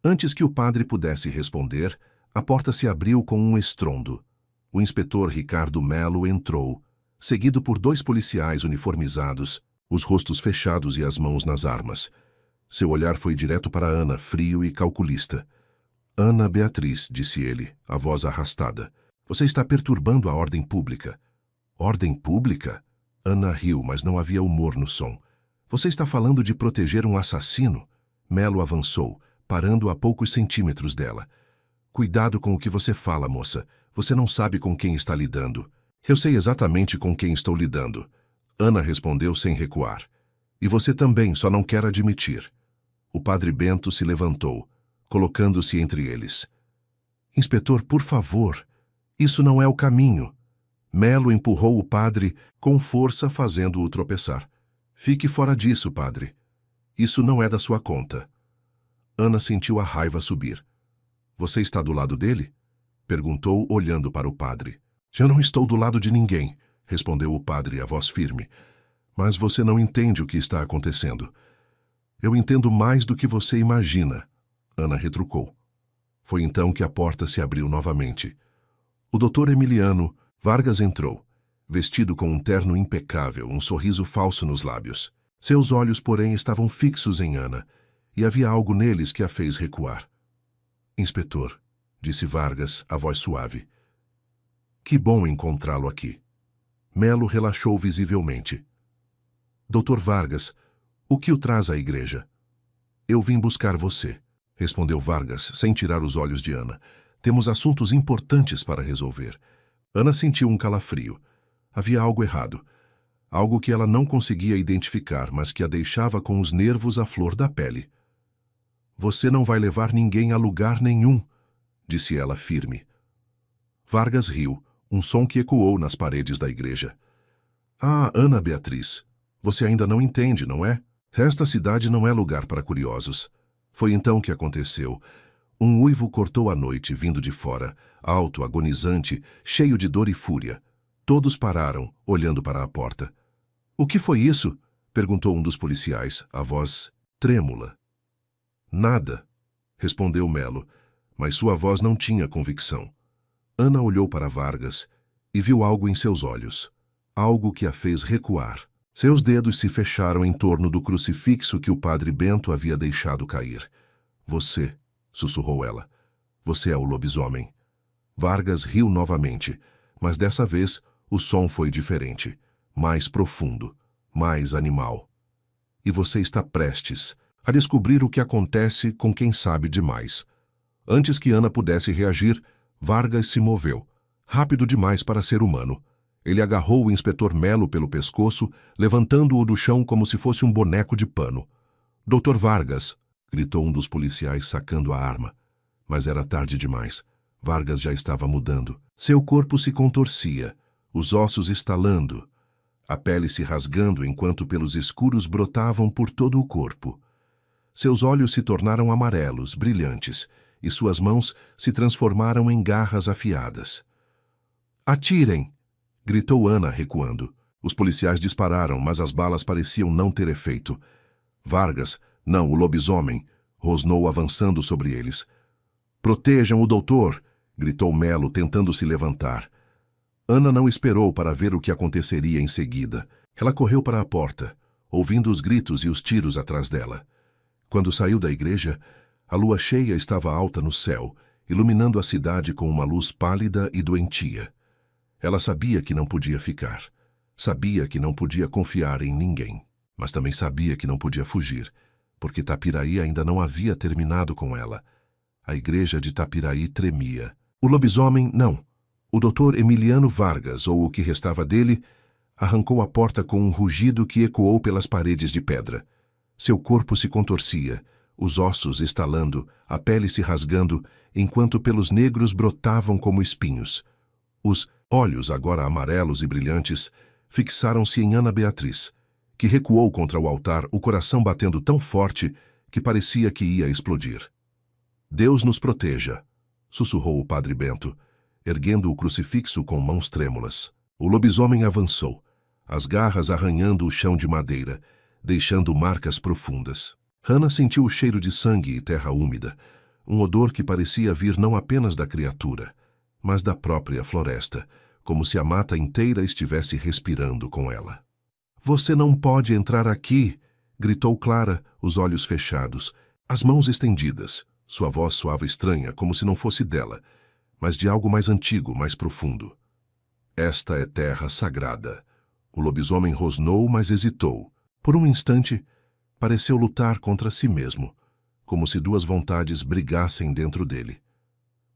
[SPEAKER 1] Antes que o padre pudesse responder, a porta se abriu com um estrondo. O inspetor Ricardo Melo entrou, seguido por 2 policiais uniformizados, os rostos fechados e as mãos nas armas. Seu olhar foi direto para Ana, frio e calculista. "Ana Beatriz", disse ele, a voz arrastada, "você está perturbando a ordem pública." "Ordem pública?" Ana riu, mas não havia humor no som. "Você está falando de proteger um assassino?" Melo avançou, parando a poucos centímetros dela. "Cuidado com o que você fala, moça. Você não sabe com quem está lidando." "Eu sei exatamente com quem estou lidando." Ana respondeu sem recuar. "E você também, só não quer admitir." O padre Bento se levantou, colocando-se entre eles. "Inspetor, por favor, isso não é o caminho." Melo empurrou o padre com força, fazendo-o tropeçar. "Fique fora disso, padre. Isso não é da sua conta." Ana sentiu a raiva subir. "Você está do lado dele?" perguntou, olhando para o padre. "Eu não estou do lado de ninguém", respondeu o padre, a voz firme. "Mas você não entende o que está acontecendo." "Eu entendo mais do que você imagina", Ana retrucou. Foi então que a porta se abriu novamente. O doutor Emiliano Vargas entrou, vestido com um terno impecável, um sorriso falso nos lábios. Seus olhos, porém, estavam fixos em Ana, e havia algo neles que a fez recuar. "Inspetor", disse Vargas, a voz suave. "Que bom encontrá-lo aqui." Melo relaxou visivelmente. "Doutor Vargas, o que o traz à igreja?" "Eu vim buscar você", respondeu Vargas, sem tirar os olhos de Ana. "Temos assuntos importantes para resolver." Ana sentiu um calafrio. Havia algo errado. Algo que ela não conseguia identificar, mas que a deixava com os nervos à flor da pele. "Você não vai levar ninguém a lugar nenhum", disse ela firme. Vargas riu, um som que ecoou nas paredes da igreja. "Ah, Ana Beatriz, você ainda não entende, não é? Esta cidade não é lugar para curiosos." Foi então que aconteceu. Um uivo cortou a noite vindo de fora, alto, agonizante, cheio de dor e fúria. Todos pararam, olhando para a porta. "O que foi isso?" perguntou um dos policiais, a voz trêmula. "Nada", respondeu Melo, mas sua voz não tinha convicção. Ana olhou para Vargas e viu algo em seus olhos, algo que a fez recuar. Seus dedos se fecharam em torno do crucifixo que o padre Bento havia deixado cair. "Você", sussurrou ela, "você é o lobisomem." Vargas riu novamente, mas dessa vez o som foi diferente, mais profundo, mais animal. "E você está prestes a descobrir o que acontece com quem sabe demais." Antes que Ana pudesse reagir, Vargas se moveu, rápido demais para ser humano. Ele agarrou o inspetor Melo pelo pescoço, levantando-o do chão como se fosse um boneco de pano. "Doutor Vargas", gritou um dos policiais, sacando a arma. Mas era tarde demais. Vargas já estava mudando. Seu corpo se contorcia, os ossos estalando, a pele se rasgando enquanto pelos escuros brotavam por todo o corpo. Seus olhos se tornaram amarelos, brilhantes, e suas mãos se transformaram em garras afiadas. "Atirem!" gritou Ana, recuando. Os policiais dispararam, mas as balas pareciam não ter efeito. Vargas, não, o lobisomem, rosnou avançando sobre eles. "Protejam o doutor!" gritou Melo, tentando se levantar. Ana não esperou para ver o que aconteceria em seguida. Ela correu para a porta. ouvindo os gritos e os tiros atrás dela. Quando saiu da igreja, a lua cheia estava alta no céu, iluminando a cidade com uma luz pálida e doentia. Ela sabia que não podia ficar. Sabia que não podia confiar em ninguém. Mas também sabia que não podia fugir, porque Tapiraí ainda não havia terminado com ela. A igreja de Tapiraí tremia. O lobisomem, não. O Dr. Emiliano Vargas, ou o que restava dele, arrancou a porta com um rugido que ecoou pelas paredes de pedra. Seu corpo se contorcia, os ossos estalando, a pele se rasgando, enquanto pelos negros brotavam como espinhos. Os olhos, agora amarelos e brilhantes, fixaram-se em Ana Beatriz, que recuou contra o altar, o coração batendo tão forte que parecia que ia explodir. "Deus nos proteja", sussurrou o padre Bento, erguendo o crucifixo com mãos trêmulas. O lobisomem avançou, as garras arranhando o chão de madeira, deixando marcas profundas. Hannah sentiu o cheiro de sangue e terra úmida, um odor que parecia vir não apenas da criatura, mas da própria floresta, como se a mata inteira estivesse respirando com ela. "Você não pode entrar aqui", gritou Clara, os olhos fechados, as mãos estendidas. Sua voz soava estranha, como se não fosse dela, mas de algo mais antigo, mais profundo. "Esta é terra sagrada." O lobisomem rosnou, mas hesitou. Por um instante, pareceu lutar contra si mesmo, como se duas vontades brigassem dentro dele.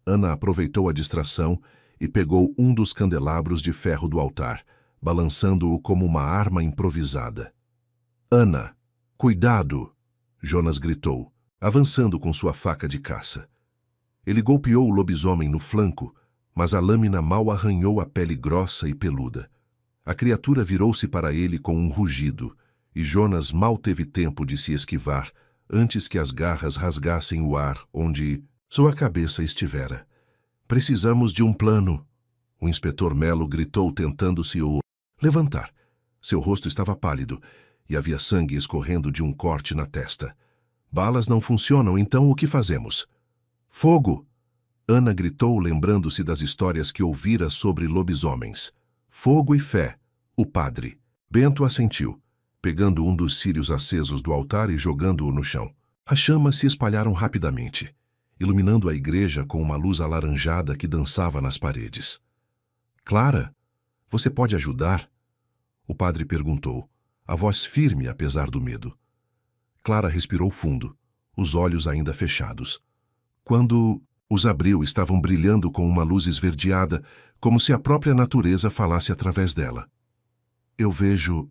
[SPEAKER 1] Ana aproveitou a distração e pegou um dos candelabros de ferro do altar, balançando-o como uma arma improvisada. "Ana, cuidado!" Jonas gritou, avançando com sua faca de caça. Ele golpeou o lobisomem no flanco, mas a lâmina mal arranhou a pele grossa e peluda. A criatura virou-se para ele com um rugido, e Jonas mal teve tempo de se esquivar antes que as garras rasgassem o ar onde sua cabeça estivera. "Precisamos de um plano", o inspetor Melo gritou, tentando-se levantar. Seu rosto estava pálido e havia sangue escorrendo de um corte na testa. "Balas não funcionam, então o que fazemos?" "Fogo!" Ana gritou, lembrando-se das histórias que ouvira sobre lobisomens. "Fogo e fé", o padre. Bento assentiu, pegando um dos círios acesos do altar e jogando-o no chão. As chamas se espalharam rapidamente, iluminando a igreja com uma luz alaranjada que dançava nas paredes. "Clara, você pode ajudar?" O padre perguntou, a voz firme apesar do medo. Clara respirou fundo, os olhos ainda fechados. Quando os abriu, estavam brilhando com uma luz esverdeada, como se a própria natureza falasse através dela. Eu vejo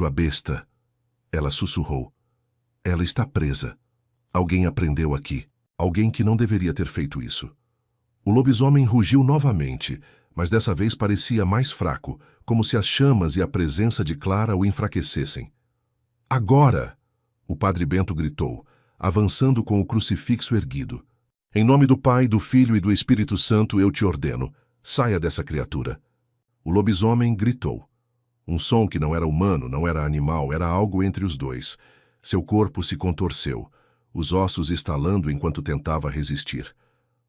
[SPEAKER 1] a besta", ela sussurrou. "Ela está presa. Alguém a prendeu aqui. Alguém que não deveria ter feito isso." O lobisomem rugiu novamente, mas dessa vez parecia mais fraco, como se as chamas e a presença de Clara o enfraquecessem. "Agora!" o padre Bento gritou, avançando com o crucifixo erguido. "Em nome do Pai, do Filho e do Espírito Santo, eu te ordeno, saia dessa criatura." O lobisomem gritou. Um som que não era humano, não era animal, era algo entre os dois. Seu corpo se contorceu, os ossos estalando enquanto tentava resistir.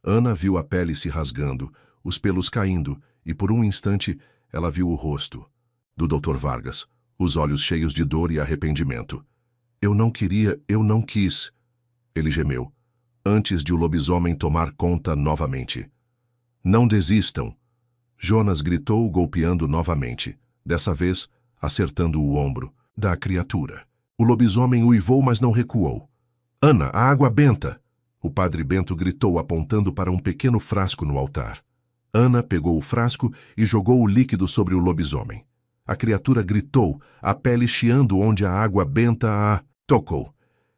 [SPEAKER 1] Ana viu a pele se rasgando, os pelos caindo, e por um instante ela viu o rosto do Dr. Vargas, os olhos cheios de dor e arrependimento. Eu não quis, ele gemeu, antes de o lobisomem tomar conta novamente. "Não desistam!" Jonas gritou, golpeando novamente, dessa vez acertando o ombro da criatura. O lobisomem uivou, mas não recuou. "Ana, a água benta!" O padre Bento gritou, apontando para um pequeno frasco no altar. Ana pegou o frasco e jogou o líquido sobre o lobisomem. A criatura gritou, a pele chiando onde a água benta a tocou.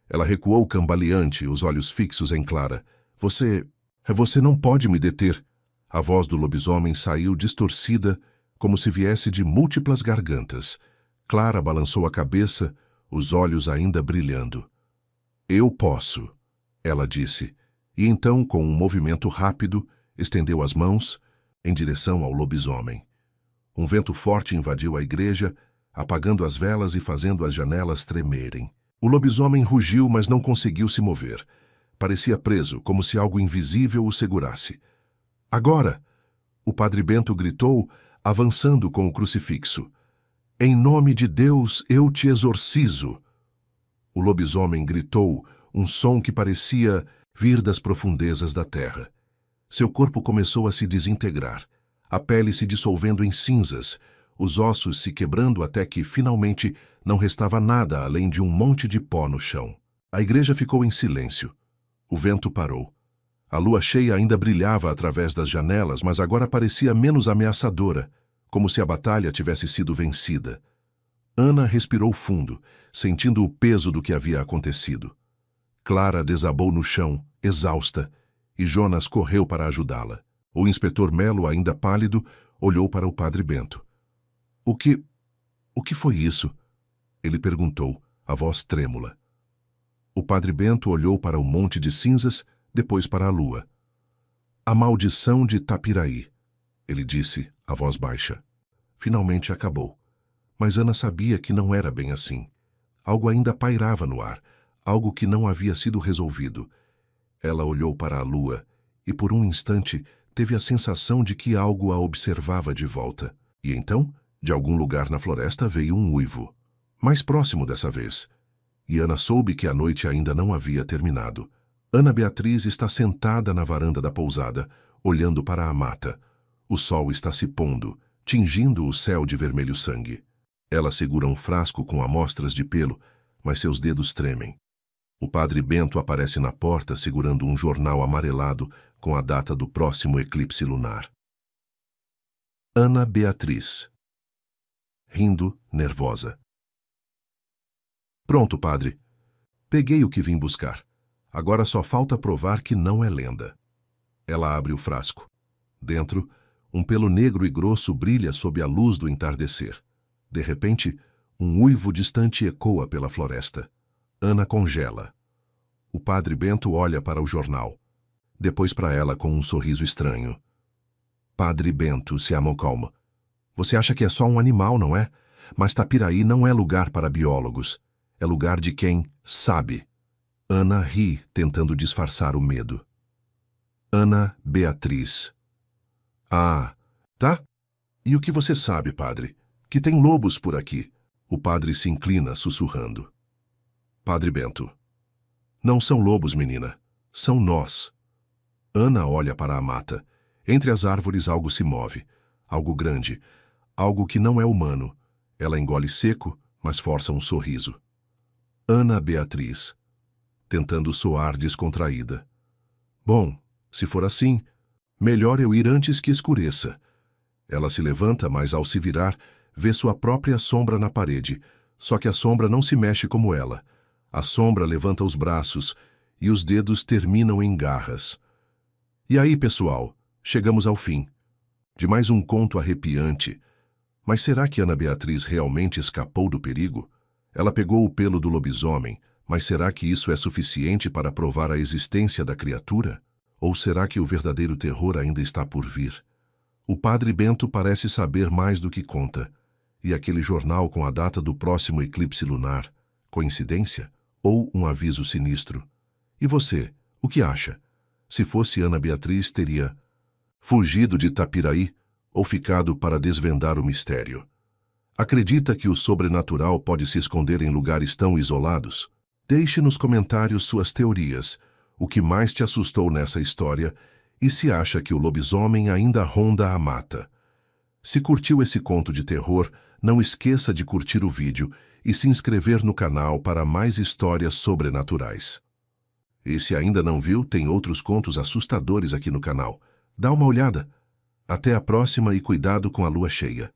[SPEAKER 1] Ela recuou cambaleante, os olhos fixos em Clara. Você não pode me deter." A voz do lobisomem saiu distorcida, como se viesse de múltiplas gargantas. Clara balançou a cabeça, os olhos ainda brilhando. "Eu posso", ela disse, e então, com um movimento rápido, estendeu as mãos em direção ao lobisomem. Um vento forte invadiu a igreja, apagando as velas e fazendo as janelas tremerem. O lobisomem rugiu, mas não conseguiu se mover. Parecia preso, como se algo invisível o segurasse. "Agora!" o padre Bento gritou, avançando com o crucifixo. Em nome de Deus, eu te exorcizo! O lobisomem gritou, um som que parecia vir das profundezas da terra. Seu corpo começou a se desintegrar, a pele se dissolvendo em cinzas, os ossos se quebrando até que, finalmente, não restava nada além de um monte de pó no chão. A igreja ficou em silêncio. O vento parou. A lua cheia ainda brilhava através das janelas, mas agora parecia menos ameaçadora, como se a batalha tivesse sido vencida. Ana respirou fundo, sentindo o peso do que havia acontecido. Clara desabou no chão, exausta, e Jonas correu para ajudá-la. O inspetor Melo, ainda pálido, olhou para o padre Bento. O que foi isso? Ele perguntou, a voz trêmula. O padre Bento olhou para o monte de cinzas, depois para a lua. A maldição de Tapiraí, ele disse, a voz baixa. Finalmente acabou. Mas Ana sabia que não era bem assim. Algo ainda pairava no ar, algo que não havia sido resolvido. Ela olhou para a lua e, por um instante, teve a sensação de que algo a observava de volta. E então, de algum lugar na floresta veio um uivo. Mais próximo dessa vez. E Ana soube que a noite ainda não havia terminado. Ana Beatriz está sentada na varanda da pousada, olhando para a mata. O sol está se pondo, tingindo o céu de vermelho sangue. Ela segura um frasco com amostras de pelo, mas seus dedos tremem. O padre Bento aparece na porta segurando um jornal amarelado com a data do próximo eclipse lunar. Ana Beatriz. Rindo, nervosa. Pronto, padre. Peguei o que vim buscar. Agora só falta provar que não é lenda. Ela abre o frasco. Dentro, um pelo negro e grosso brilha sob a luz do entardecer. De repente, um uivo distante ecoa pela floresta. Ana congela. O padre Bento olha para o jornal. Depois para ela com um sorriso estranho. Padre Bento se acalma. Você acha que é só um animal, não é? Mas Tapiraí não é lugar para biólogos. É lugar de quem sabe. Ana ri, tentando disfarçar o medo. Ana Beatriz. Ah, tá? E o que você sabe, padre? Que tem lobos por aqui. O padre se inclina, sussurrando. Padre Bento. Não são lobos, menina. São nós. Ana olha para a mata. Entre as árvores algo se move. Algo grande. Algo que não é humano. Ela engole seco, mas força um sorriso. Ana Beatriz. Tentando soar descontraída. Bom, se for assim, melhor eu ir antes que escureça. Ela se levanta, mas ao se virar, vê sua própria sombra na parede, só que a sombra não se mexe como ela. A sombra levanta os braços e os dedos terminam em garras. E aí, pessoal, chegamos ao fim. De mais um conto arrepiante. Mas será que Ana Beatriz realmente escapou do perigo? Ela pegou o pelo do lobisomem, mas será que isso é suficiente para provar a existência da criatura? Ou será que o verdadeiro terror ainda está por vir? O padre Bento parece saber mais do que conta. E aquele jornal com a data do próximo eclipse lunar, coincidência? Ou um aviso sinistro? E você, o que acha? Se fosse Ana Beatriz, teria fugido de Tapiraí ou ficado para desvendar o mistério? Acredita que o sobrenatural pode se esconder em lugares tão isolados? Deixe nos comentários suas teorias, o que mais te assustou nessa história e se acha que o lobisomem ainda ronda a mata. Se curtiu esse conto de terror, não esqueça de curtir o vídeo e se inscrever no canal para mais histórias sobrenaturais. E se ainda não viu, tem outros contos assustadores aqui no canal. Dá uma olhada. Até a próxima e cuidado com a lua cheia.